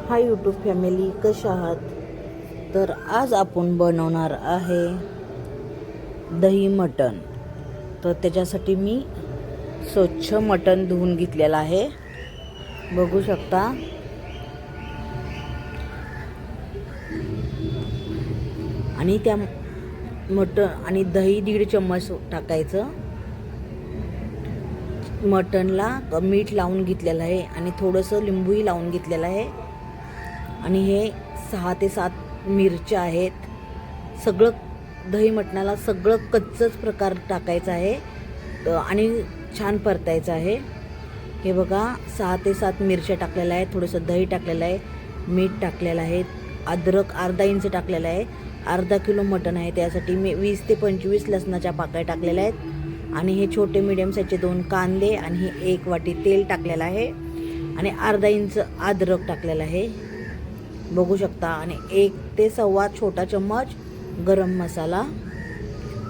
Hi YouTube family, कशा आहात? तर आज आपण बनवणार आहे दही मटण. तर त्याच्यासाठी मी स्वच्छ मटण धुवून घेतलेलं आहे, बघू शकता. आणि त्या मटण आणि दही 1.5 चम्मच टाकायचं. मटणला मीठ लावून घेतलेलं आहे आणि थोडंसं लिंबूही लावून घेतलेलं आहे. आणि हे 6 ते 7 मिरच्या आहेत. सगळं दही मटणाला सगळं कच्चंच प्रकार टाकायचं आहे आणि छान परतायचं आहे. हे बघा, 6 ते 7 मिरच्या टाकलेल्या आहेत, थोडंसं दही टाकलेलं आहे, मीठ टाकलेलं आहे, अद्रक अर्धा इंच टाकलेलं आहे. अर्धा किलो मटण आहे, त्यासाठी मी 20 ते 25 लसणाच्या पाकळ्या टाकलेल्या आहेत. आणि हे छोटे मीडियम साईजचे 2 कांदे आणि हे 1 वाटी तेल टाकलेलं आहे आणि अर्धा इंच अद्रक टाकलेलं आहे, बघू शकता. आणि 1 ते सव्वा छोटा चम्मच गरम मसाला,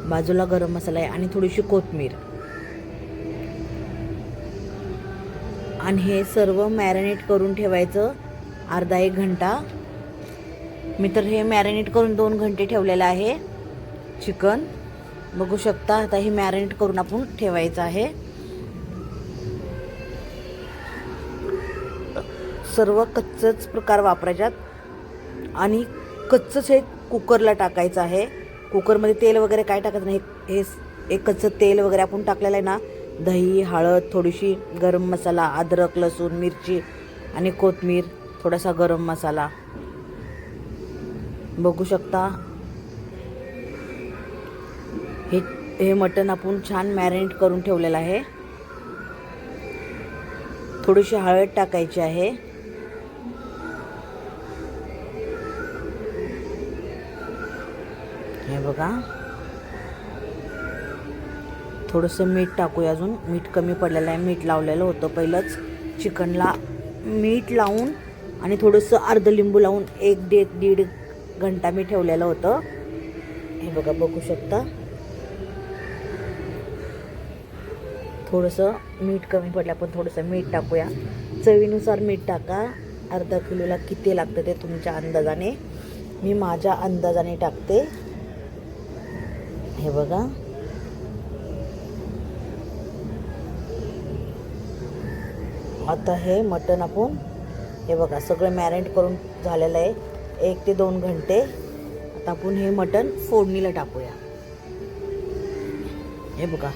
बाजूला गरम मसाला आहे, आणि थोडीशी कोथिंबीर. आणि हे सर्व मॅरिनेट करून ठेवायचं अर्धा 1 घंटा. मी तर हे मॅरिनेट करून 2 घंटे ठेवलेलं आहे चिकन, बघू शकता. आता हे मॅरिनेट करून आपण ठेवायचं आहे. सर्व कच्चच प्रकार वापरायच्यात आणि कच्चंच हे कुकरला टाकायचं आहे. कुकरमध्ये तेल वगैरे काय टाकायचं नाही. हे एक कच्चं तेल वगैरे आपण टाकलेलं आहे ना, दही, हळद, थोडीशी गरम मसाला, अद्रक, लसूण, मिरची आणि कोथिंबीर, थोडासा गरम मसाला, बघू शकता. हे मटण आपण छान मॅरिनेट करून ठेवलेलं आहे. थोडीशी हळद टाकायची आहे. हे बघा, थोडंसं मीठ टाकूया. अजून मीठ कमी पडलेलं आहे. मीठ लावलेलं होतं पहिलंच चिकनला, मीठ लावून आणि थोडंसं अर्ध लिंबू लावून 1 ते 1.5 घंटा मी ठेवलेलं होतं. हे बघा, बघू शकता. थोडंसं मीठ कमी पडलं, आपण थोडंसं मीठ टाकूया. चवीनुसार मीठ टाका. अर्धा किलोला किती लागतं ते तुमच्या अंदाजाने, मी माझ्या अंदाजाने टाकते. हे बघा, आता हे मटण आपण, हे बघा, सगळं मॅरिनेट करून झालेलं आहे 1 ते 2 घंटे. आता आपण हे मटण फोडणीला टाकूया. हे बघा,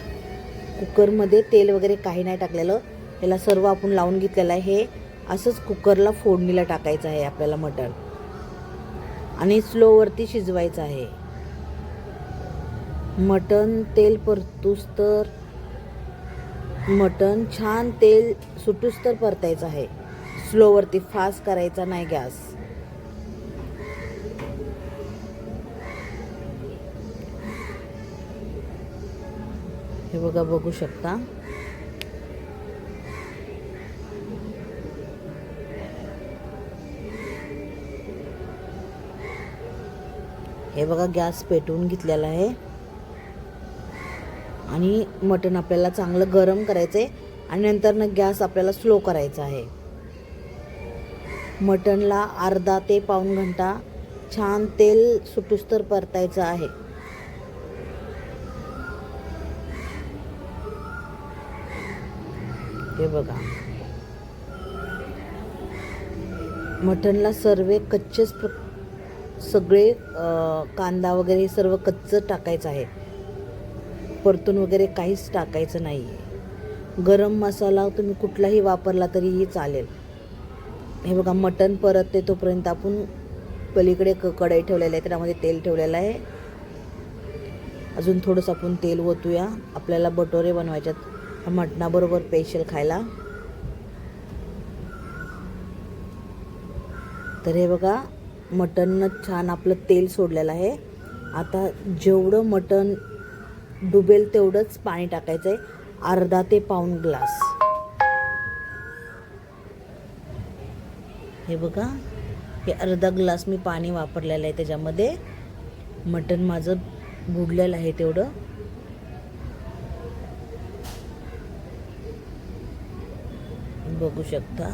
कुकरमध्ये तेल वगैरे काही नाही टाकलेलं, याला सर्व आपण लावून घेतलेलं आहे. हे असंच कुकरला फोडणीला टाकायचं आहे आपल्याला मटण, आणि स्लोवरती शिजवायचं आहे. मटण तेल परतूस तर, मटण छान तेल सुटूस तर परतायचं आहे. स्लोवरती, फास्ट करायचा नाही गॅस. हे बघा, बघू शकता. हे बघा, गॅस पेटवून घेतलेला आहे आणि मटण आपल्याला चांगलं गरम करायचं आहे आणि नंतर गॅस आपल्याला स्लो करायचा आहे. मटणला अर्धा ते पाऊण घंटा छान तेल सुटूस तर परतायचं आहे. हे बघा, मटणला सर्व कच्चेच सगळे कांदा वगैरे सर्व कच्चं टाकायचं आहे, परतून वगैरे काहीच टाकायचं नाही. गरम मसाला तुम्ही कुठलाही वापरला तरीही चालेल. हे बघा, मटण परतते तोपर्यंत आपण पलीकडे कढई ठेवलेलं आहे, त्यामध्ये तेल ठेवलेलं आहे. अजून थोडंसं आपण तेल ओतूया. आपल्याला भटोरे बनवायच्यात मटणाबरोबर स्पेशल खायला. तर हे बघा, मटणनं छान आपलं तेल सोडलेलं आहे. आता जेवढं मटण डुबेल तेवढंच पाणी टाकायचं आहे, अर्धा ते पाऊण ग्लास. हे बघा, हे अर्धा ग्लास मी पाणी वापरलेलं आहे त्याच्यामध्ये. मटण माझं बुडलेलं आहे तेवढं. बघू शकता.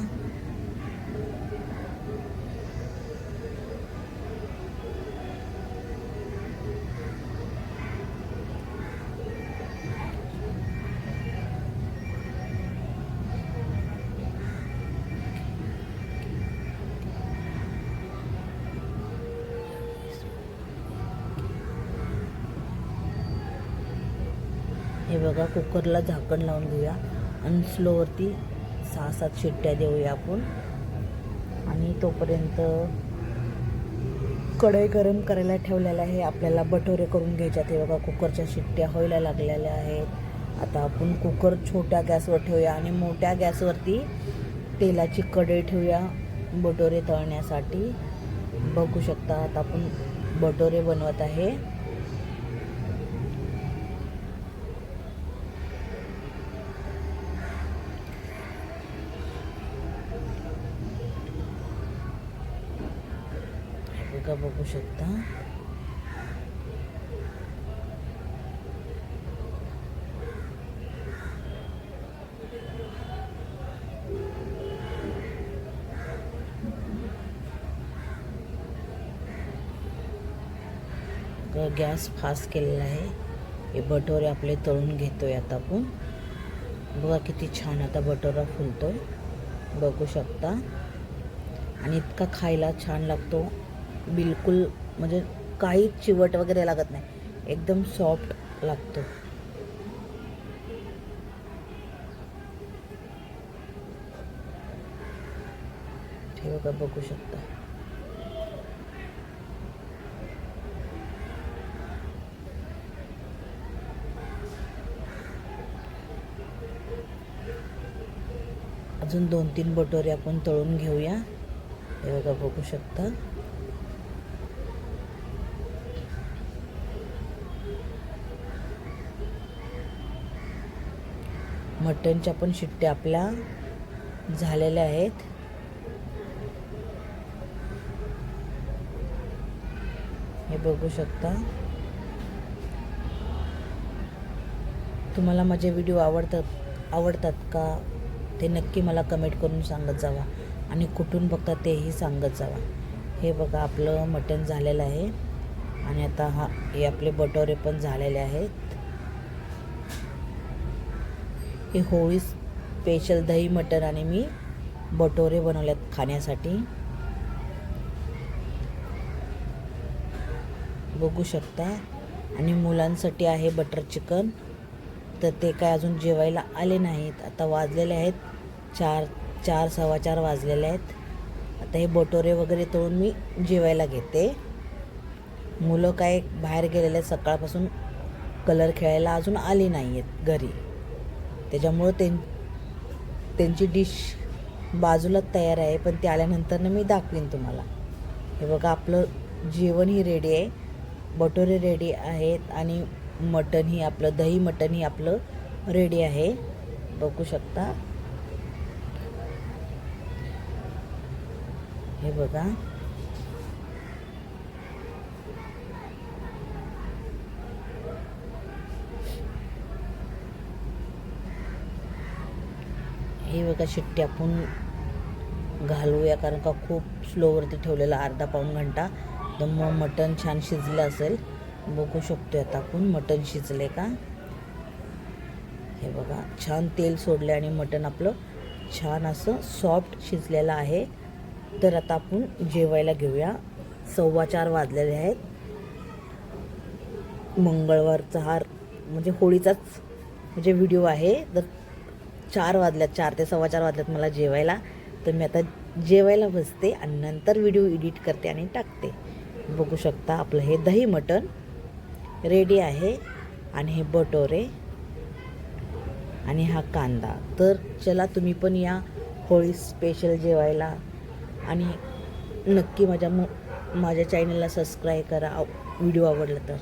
हे बघा, कुकरला झाकण लावून घेऊया आणि स्लोवरती 6-7 शिट्ट्या देऊया आपण. आणि तोपर्यंत कढई गरम करायला ठेवलेला आहे. आपल्याला भटोरे करून घ्यायचे आहेत. हे बघा, कुकरच्या शिट्ट्या व्हायला लागलेल्या आहेत. आता आपण कुकर छोट्या गॅसवर ठेवूया आणि मोठ्या गॅसवरती तेलाची कढई ठेवूया भटोरे तळण्यासाठी. बघू शकता, आता आपण भटोरे बनवत आहे. बघा, बघू शकता. गॅस फास्ट केलेला आहे. हे भटोरे आपले तळून घेतोय आता आपण. बघा किती छान आता भटोरा फुलतोय, बघू शकता. आणि इतका खायला छान लागतो, बिलकुल म्हणजे काही चिवट वगैरे लागत नाही, एकदम सॉफ्ट लागतो. हे बघा, बघू शकता. अजून 2-3 भटोरे आपण तळून घेऊया. हे बघा, बघू शकता. मटनच्या पण शिट्ट्या आपल्या झालेल्या आहेत. हे बघू शकता. तुम्हाला माझे व्हिडिओ आवडतात का ते नक्की मला कमेंट करून सांगत जावा आणि कुठून बघता तेही सांगत जावा. हे बघा, आपलं मटण झालेलं आहे. आणि आता हे आपले भटोरे पण झालेले आहेत. हे होळी स्पेशल दही मटण आणि मी भटोरे बनवल्यात खाण्यासाठी. बघू शकता. आणि मुलांसाठी आहे बटर चिकन. तर ते काय अजून जेवायला आले नाहीत. आता वाजलेले आहेत 4, 4:15 वाजलेले आहेत. आता हे भटोरे वगैरे तळून मी जेवायला घेते. मुलं काय बाहेर गेलेले आहेत सकाळपासून, कलर खेळायला अजून आली नाही आहेत घरी. त्याच्यामुळं त्यांची डिश बाजूला तयार आहे, पण ते आल्यानंतर मी दाखवीन तुम्हाला. हे बघा, आपलं जेवणही रेडी आहे. भटोरे रेडी आहेत आणि मटण ही आपलं दही मटण ही आपलं रेडी आहे. बघू शकता. हे बघा. हे बघा, शिट्टी आपण घालूया, कारण का खूप स्लोवरती ठेवलेलं अर्धा-पाऊण घंटा. तर मग मटण छान शिजलं असेल. बघू शकतो आता आपण मटण शिजले का. हे बघा, छान तेल सोडले आणि मटण आपलं छान असं सॉफ्ट शिजलेलं आहे. तर आता आपण जेवायला घेऊया. 4:15 वाजलेले आहेत. मंगळवारचा हा म्हणजे होळीचाच म्हणजे व्हिडिओ आहे. तर 4 वाजल्यात, 4 ते 4:15 वाजल्यात मला जेवायला. तर मी आता जेवायला बसते आणि नंतर व्हिडिओ एडिट करते आणि टाकते. बघू शकता, आपलं हे दही मटण रेडी आहे आणि हे भटोरे आणि हा कांदा. तर चला, तुम्ही पण या होळी स्पेशल जेवायला. आणि नक्की माझ्या चॅनलला सबस्क्राईब करा व्हिडिओ आवडला तर.